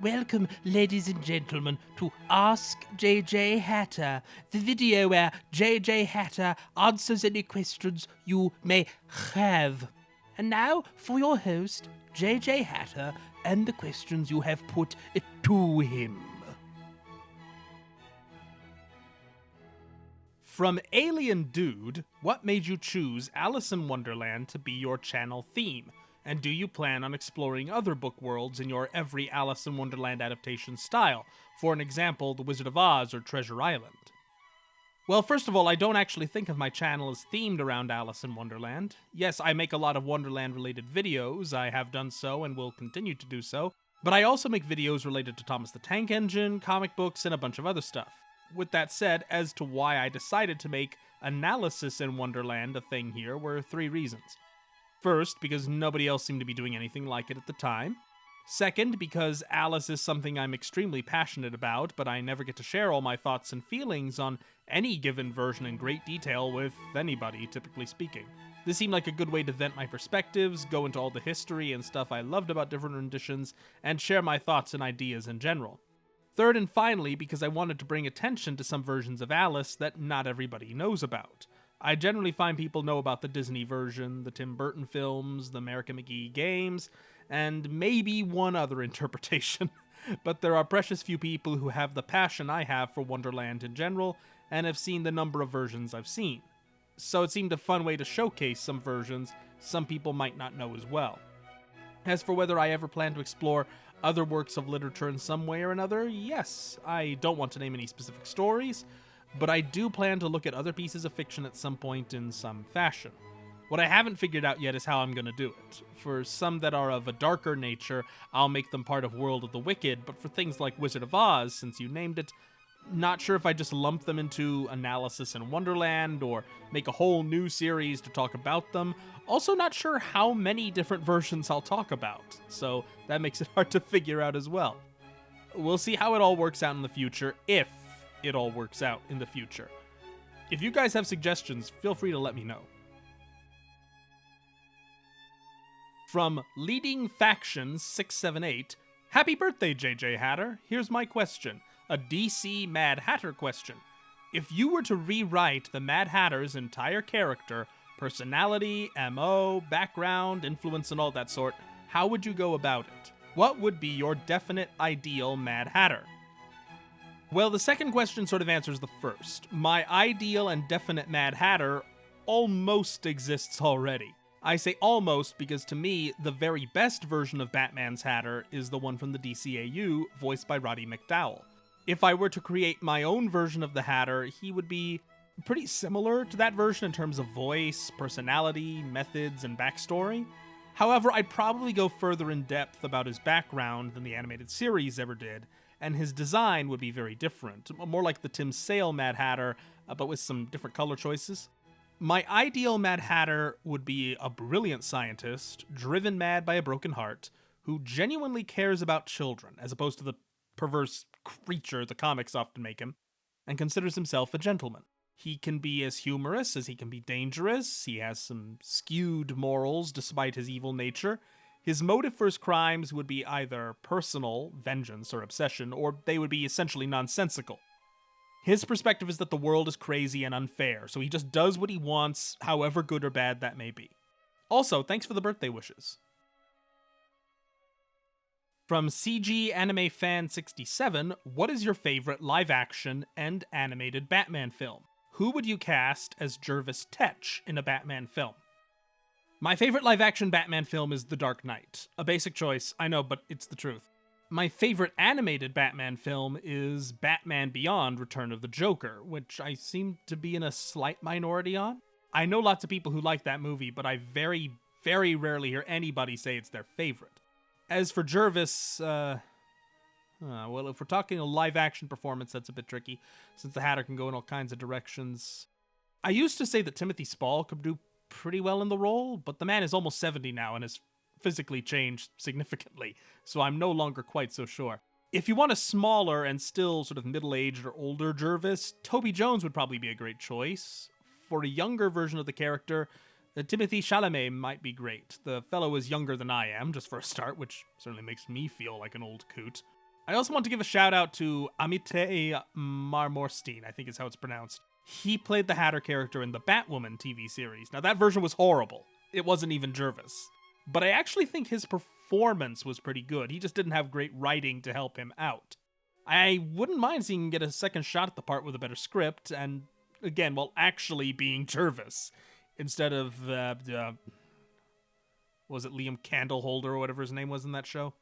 Welcome, ladies and gentlemen, to Ask JJ Hatter, the video where JJ Hatter answers any questions you may have. And now for your host, JJ Hatter, and the questions you have put to him. From Alien Dude, what made you choose Alice in Wonderland to be your channel theme? And do you plan on exploring other book worlds in your every Alice in Wonderland adaptation style? For an example, The Wizard of Oz or Treasure Island. Well, first of all, I don't actually think of my channel as themed around Alice in Wonderland. Yes, I make a lot of Wonderland-related videos, I have done so and will continue to do so, but I also make videos related to Thomas the Tank Engine, comic books, and a bunch of other stuff. With that said, as to why I decided to make Analysis in Wonderland a thing here were three reasons. First, because nobody else seemed to be doing anything like it at the time. Second, because Alice is something I'm extremely passionate about, but I never get to share all my thoughts and feelings on any given version in great detail with anybody, typically speaking. This seemed like a good way to vent my perspectives, go into all the history and stuff I loved about different renditions, and share my thoughts and ideas in general. Third and finally, because I wanted to bring attention to some versions of Alice that not everybody knows about. I generally find people know about the Disney version, the Tim Burton films, the American McGee games, and maybe one other interpretation. But there are precious few people who have the passion I have for Wonderland in general, and have seen the number of versions I've seen. So it seemed a fun way to showcase some versions some people might not know as well. As for whether I ever plan to explore other works of literature in some way or another, yes. I don't want to name any specific stories, but I do plan to look at other pieces of fiction at some point in some fashion. What I haven't figured out yet is how I'm going to do it. For some that are of a darker nature, I'll make them part of World of the Wicked, but for things like Wizard of Oz, since you named it, not sure if I just lump them into Analysis in Wonderland, or make a whole new series to talk about them. Also not sure how many different versions I'll talk about, so that makes it hard to figure out as well. We'll see how it all works out in the future, if it all works out in the future. If you guys have suggestions, feel free to let me know. From Leading Factions 678, happy birthday, JJ Hatter. Here's my question, a DC Mad Hatter question. If you were to rewrite the Mad Hatter's entire character, personality, MO, background, influence, and all that sort, how would you go about it? What would be your definite ideal Mad Hatter? Well, the second question sort of answers the first. My ideal and definite Mad Hatter almost exists already. I say almost because to me, the very best version of Batman's Hatter is the one from the DCAU, voiced by Roddy McDowall. If I were to create my own version of the Hatter, he would be pretty similar to that version in terms of voice, personality, methods, and backstory. However, I'd probably go further in depth about his background than the animated series ever did, and his design would be very different, more like the Tim Sale Mad Hatter, but with some different color choices. My ideal Mad Hatter would be a brilliant scientist, driven mad by a broken heart, who genuinely cares about children, as opposed to the perverse creature the comics often make him, and considers himself a gentleman. He can be as humorous as he can be dangerous, he has some skewed morals despite his evil nature. His motive for his crimes would be either personal, vengeance, or obsession, or they would be essentially nonsensical. His perspective is that the world is crazy and unfair, so he just does what he wants, however good or bad that may be. Also, thanks for the birthday wishes. From CG Anime Fan 67, what is your favorite live-action and animated Batman film? Who would you cast as Jervis Tetch in a Batman film? My favorite live-action Batman film is The Dark Knight. A basic choice, I know, but it's the truth. My favorite animated Batman film is Batman Beyond: Return of the Joker, which I seem to be in a slight minority on. I know lots of people who like that movie, but I very, very rarely hear anybody say it's their favorite. As for Jervis, well, if we're talking a live-action performance, that's a bit tricky, since the Hatter can go in all kinds of directions. I used to say that Timothy Spall could do pretty well in the role, but the man is almost 70 now and has physically changed significantly, so I'm no longer quite so sure. If you want a smaller and still sort of middle-aged or older Jervis, Toby Jones would probably be a great choice. For a younger version of the character, Timothée Chalamet might be great. The fellow is younger than I am, just for a start, which certainly makes me feel like an old coot. I also want to give a shout out to Amite Marmorstein, I think is how it's pronounced. He played the Hatter character in the Batwoman TV series. Now, that version was horrible. It wasn't even Jervis. But I actually think his performance was pretty good. He just didn't have great writing to help him out. I wouldn't mind seeing him get a second shot at the part with a better script, and again, while actually being Jervis, instead of, was it Liam Candleholder or whatever his name was in that show?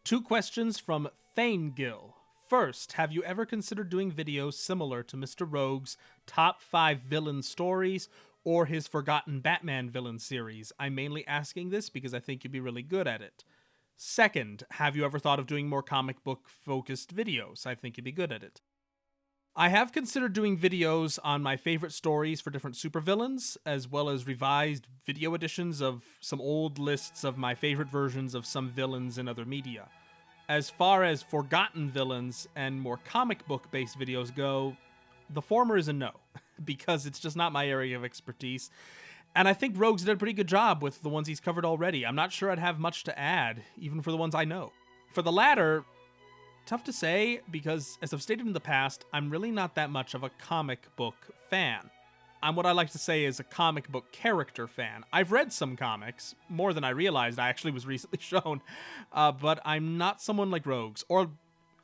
2 questions from Thanegill. First, have you ever considered doing videos similar to Mr. Rogue's top 5 villain stories or his Forgotten Batman villain series? I'm mainly asking this because I think you'd be really good at it. Second, have you ever thought of doing more comic book focused videos? I think you'd be good at it. I have considered doing videos on my favorite stories for different supervillains, as well as revised video editions of some old lists of my favorite versions of some villains in other media. As far as forgotten villains and more comic book based videos go, the former is a no, because it's just not my area of expertise. And I think Rogues did a pretty good job with the ones he's covered already. I'm not sure I'd have much to add, even for the ones I know. For the latter, tough to say, because as I've stated in the past, I'm really not that much of a comic book fan. I'm what I like to say is a comic book character fan. I've read some comics, more than I realized I actually was recently shown, but I'm not someone like Rogues, or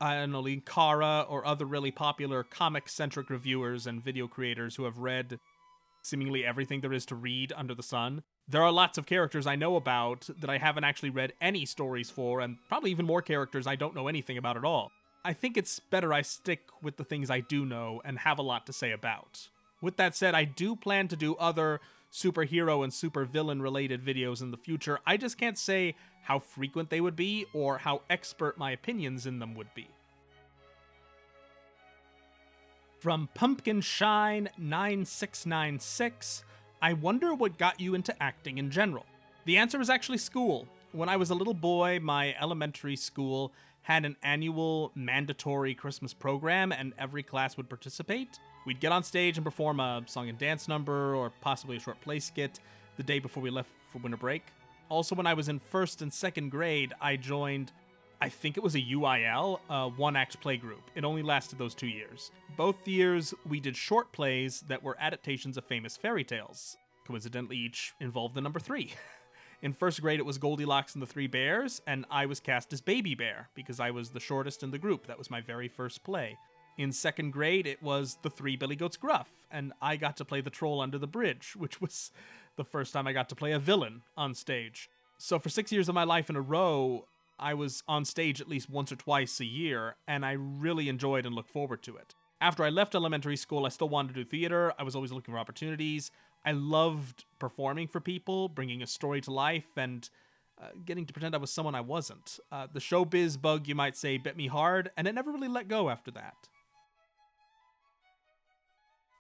I don't know, Linkara, or other really popular comic-centric reviewers and video creators who have read seemingly everything there is to read under the sun. There are lots of characters I know about that I haven't actually read any stories for, and probably even more characters I don't know anything about at all. I think it's better I stick with the things I do know and have a lot to say about. With that said, I do plan to do other superhero and supervillain related videos in the future. I just can't say how frequent they would be or how expert my opinions in them would be. From Pumpkin Shine 9696, I wonder what got you into acting in general. The answer is actually school. When I was a little boy, my elementary school had an annual mandatory Christmas program, and every class would participate. We'd get on stage and perform a song and dance number, or possibly a short play skit, the day before we left for winter break. Also, when I was in 1st and 2nd grade, I joined, I think it was a UIL, a one-act play group. It only lasted those 2 years. Both years, we did short plays that were adaptations of famous fairy tales. Coincidentally, each involved the number 3. In 1st grade, it was Goldilocks and the Three Bears, and I was cast as Baby Bear, because I was the shortest in the group. That was my very first play. In 2nd grade, it was The Three Billy Goats Gruff, and I got to play the troll under the bridge, which was the first time I got to play a villain on stage. So for 6 years of my life in a row, I was on stage at least once or twice a year, and I really enjoyed and looked forward to it. After I left elementary school, I still wanted to do theater. I was always looking for opportunities. I loved performing for people, bringing a story to life, and getting to pretend I was someone I wasn't. The showbiz bug, you might say, bit me hard, and it never really let go after that.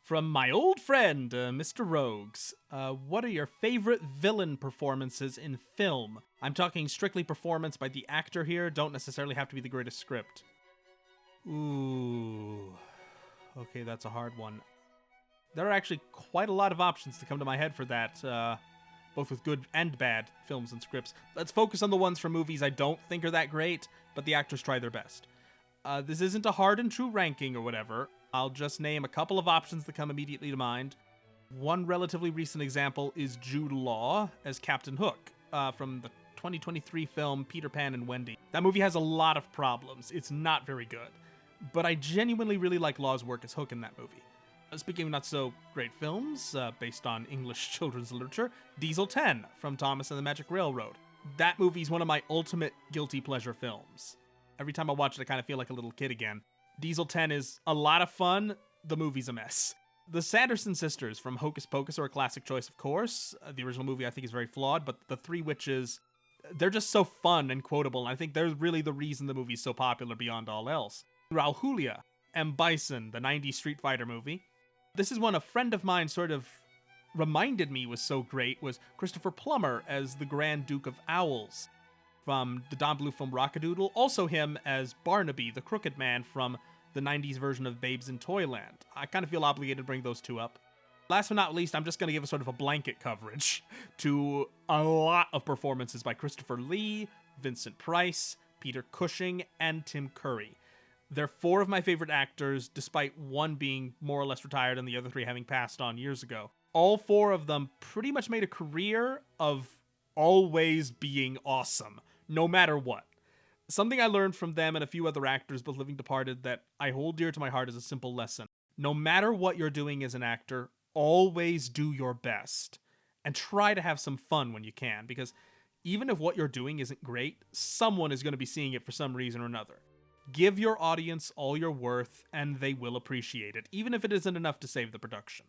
From my old friend, Mr. Rogues, what are your favorite villain performances in film? I'm talking strictly performance by the actor here, don't necessarily have to be the greatest script. Ooh, okay, that's a hard one. There are actually quite a lot of options to come to my head for that, both with good and bad films and scripts. Let's focus on the ones from movies I don't think are that great, but the actors try their best. This isn't a hard and true ranking or whatever. I'll just name a couple of options that come immediately to mind. One relatively recent example is Jude Law as Captain Hook, from the 2023 film Peter Pan and Wendy. That movie has a lot of problems. It's not very good. But I genuinely really like Law's work as Hook in that movie. Speaking of not so great films, based on English children's literature, Diesel 10 from Thomas and the Magic Railroad. That movie's one of my ultimate guilty pleasure films. Every time I watch it, I kind of feel like a little kid again. Diesel 10 is a lot of fun, the movie's a mess. The Sanderson sisters from Hocus Pocus are a classic choice, of course. The original movie I think is very flawed, but the Three Witches, they're just so fun and quotable, and I think they're really the reason the movie's so popular beyond all else. Raul Julia, M. Bison, the 90s Street Fighter movie. This is one a friend of mine sort of reminded me was so great, was Christopher Plummer as the Grand Duke of Owls from the Don Bluth film Rockadoodle. Also him as Barnaby, the Crooked Man from the 90s version of Babes in Toyland. I kind of feel obligated to bring those two up. Last but not least, I'm just going to give a sort of a blanket coverage to a lot of performances by Christopher Lee, Vincent Price, Peter Cushing, and Tim Curry. They're four of my favorite actors, despite one being more or less retired and the other three having passed on years ago. All four of them pretty much made a career of always being awesome, no matter what. Something I learned from them and a few other actors, both living departed, that I hold dear to my heart is a simple lesson. No matter what you're doing as an actor, always do your best. And try to have some fun when you can, because even if what you're doing isn't great, someone is going to be seeing it for some reason or another. Give your audience all you're worth, and they will appreciate it, even if it isn't enough to save the production.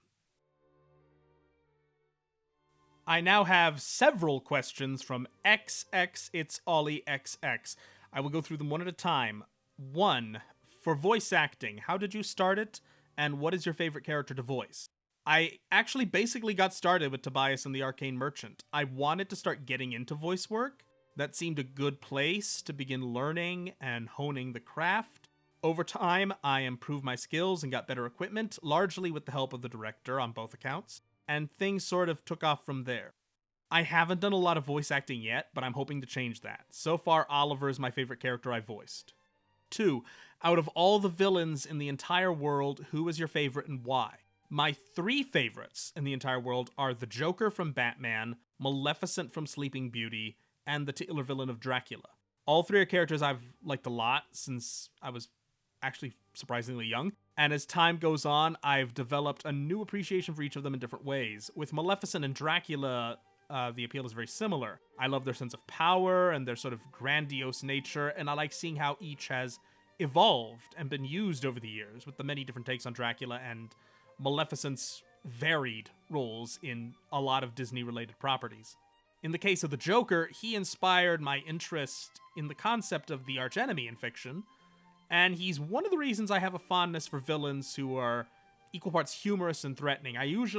I now have several questions from XX It's Ollie XX. I will go through them one at a time. 1. For voice acting, how did you start it, and what is your favorite character to voice? I actually basically got started with Tobias and the Arcane Merchant. I wanted to start getting into voice work. That seemed a good place to begin learning and honing the craft. Over time, I improved my skills and got better equipment, largely with the help of the director on both accounts, and things sort of took off from there. I haven't done a lot of voice acting yet, but I'm hoping to change that. So far, Oliver is my favorite character I voiced. 2. Out of all the villains in the entire world, who is your favorite and why? My 3 favorites in the entire world are the Joker from Batman, Maleficent from Sleeping Beauty, and the titular villain of Dracula. All 3 are characters I've liked a lot since I was actually surprisingly young, and as time goes on, I've developed a new appreciation for each of them in different ways. With Maleficent and Dracula, the appeal is very similar. I love their sense of power and their sort of grandiose nature, and I like seeing how each has evolved and been used over the years, with the many different takes on Dracula and Maleficent's varied roles in a lot of Disney-related properties. In the case of the Joker, he inspired my interest in the concept of the archenemy in fiction, and he's one of the reasons I have a fondness for villains who are equal parts humorous and threatening. I use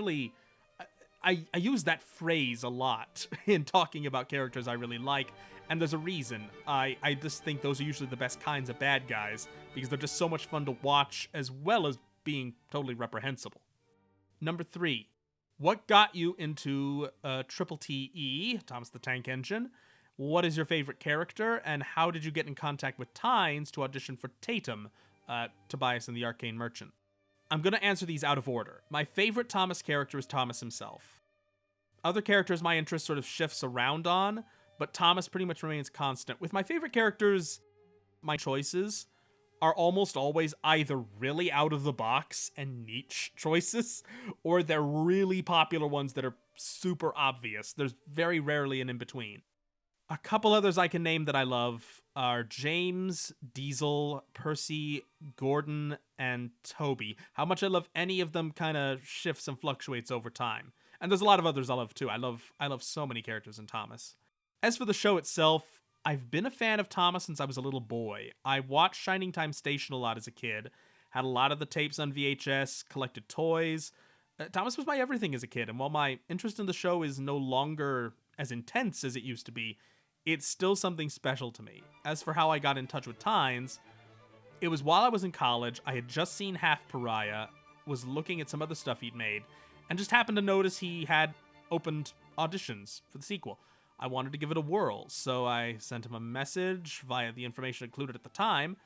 that phrase a lot in talking about characters I really like, and there's a reason. I just think those are usually the best kinds of bad guys, because they're just so much fun to watch, as well as being totally reprehensible. Number 3. What got you into Triple TE, Thomas the Tank Engine? What is your favorite character, and how did you get in contact with Tynes to audition for Tatum, Tobias and the Arcane Merchant? I'm going to answer these out of order. My favorite Thomas character is Thomas himself. Other characters my interest sort of shifts around on, but Thomas pretty much remains constant. With my favorite characters, my choices are almost always either really out of the box and niche choices, or they're really popular ones that are super obvious. There's very rarely an in-between. A couple others I can name that I love are James, Diesel, Percy, Gordon, and Toby. How much I love any of them kind of shifts and fluctuates over time. And there's a lot of others I love too. I love so many characters in Thomas. As for the show itself, I've been a fan of Thomas since I was a little boy. I watched Shining Time Station a lot as a kid, had a lot of the tapes on VHS, collected toys. Thomas was my everything as a kid, and while my interest in the show is no longer as intense as it used to be, it's still something special to me. As for how I got in touch with Tynes, it was while I was in college. I had just seen Half Pariah, was looking at some other stuff he'd made, and just happened to notice he had opened auditions for the sequel. I wanted to give it a whirl, so I sent him a message via the information included at the time,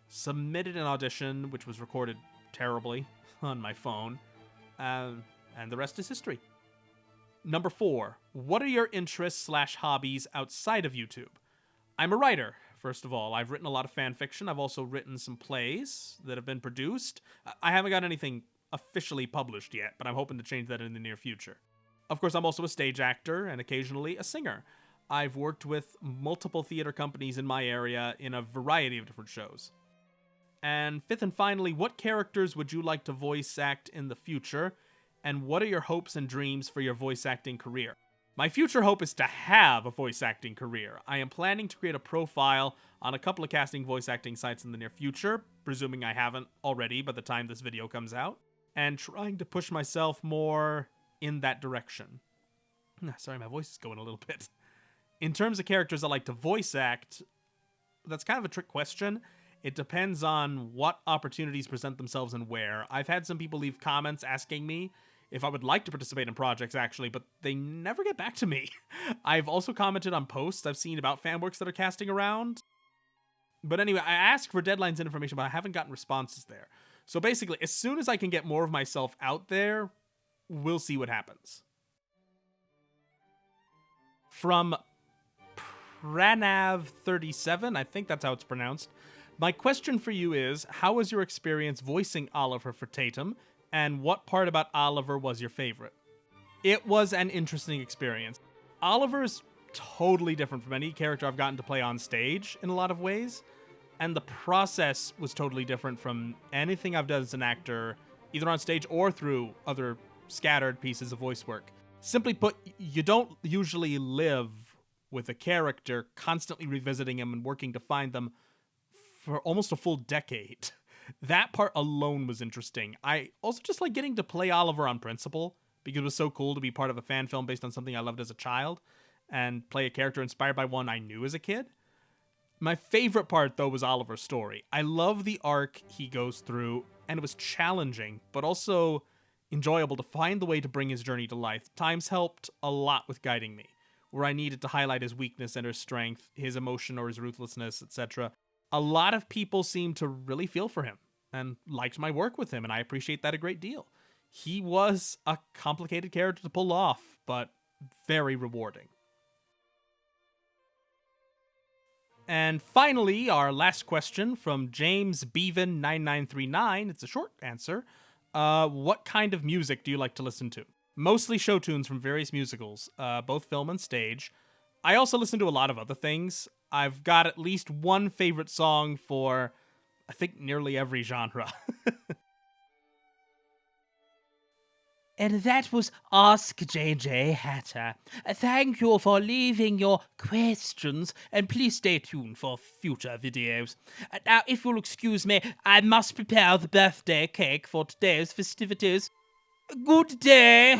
submitted an audition, which was recorded terribly on my phone, and the rest is history. Number 4. What are your interests/hobbies outside of YouTube? I'm a writer, first of all. I've written a lot of fan fiction. I've also written some plays that have been produced. I haven't got anything officially published yet, but I'm hoping to change that in the near future. Of course, I'm also a stage actor and occasionally a singer. I've worked with multiple theater companies in my area in a variety of different shows. And 5th and finally, what characters would you like to voice act in the future? And what are your hopes and dreams for your voice acting career? My future hope is to have a voice acting career. I am planning to create a profile on a couple of casting voice acting sites in the near future, presuming I haven't already by the time this video comes out, and trying to push myself more in that direction. Sorry, my voice is going a little bit. In terms of characters I like to voice act, that's kind of a trick question. It depends on what opportunities present themselves and where. I've had some people leave comments asking me if I would like to participate in projects, actually, but they never get back to me. I've also commented on posts I've seen about fanworks that are casting around. But anyway, I asked for deadlines and information, but I haven't gotten responses there. So basically, as soon as I can get more of myself out there, we'll see what happens. From Pranav37, I think that's how it's pronounced. My question for you is, how was your experience voicing Oliver for Tatum, and what part about Oliver was your favorite? It was an interesting experience. Oliver's totally different from any character I've gotten to play on stage in a lot of ways, and the process was totally different from anything I've done as an actor, either on stage or through other scattered pieces of voice work. Simply put, you don't usually live with a character, constantly revisiting him and working to find them for almost a full decade. That part alone was interesting. I also just like getting to play Oliver on principle, because it was so cool to be part of a fan film based on something I loved as a child, and play a character inspired by one I knew as a kid. My favorite part, though, was Oliver's story. I love the arc he goes through, and it was challenging, but also enjoyable to find the way to bring his journey to life. Times helped a lot with guiding me, where I needed to highlight his weakness and his strength, his emotion or his ruthlessness, etc. A lot of people seemed to really feel for him and liked my work with him, and I appreciate that a great deal. He was a complicated character to pull off, but very rewarding. And finally, our last question from James Bevan9939. It's a short answer. What kind of music do you like to listen to? Mostly show tunes from various musicals, both film and stage. I also listen to a lot of other things. I've got at least one favorite song for, I think, nearly every genre. And that was Ask JJ Hatter. Thank you for leaving your questions, and please stay tuned for future videos. Now, if you'll excuse me, I must prepare the birthday cake for today's festivities. Good day!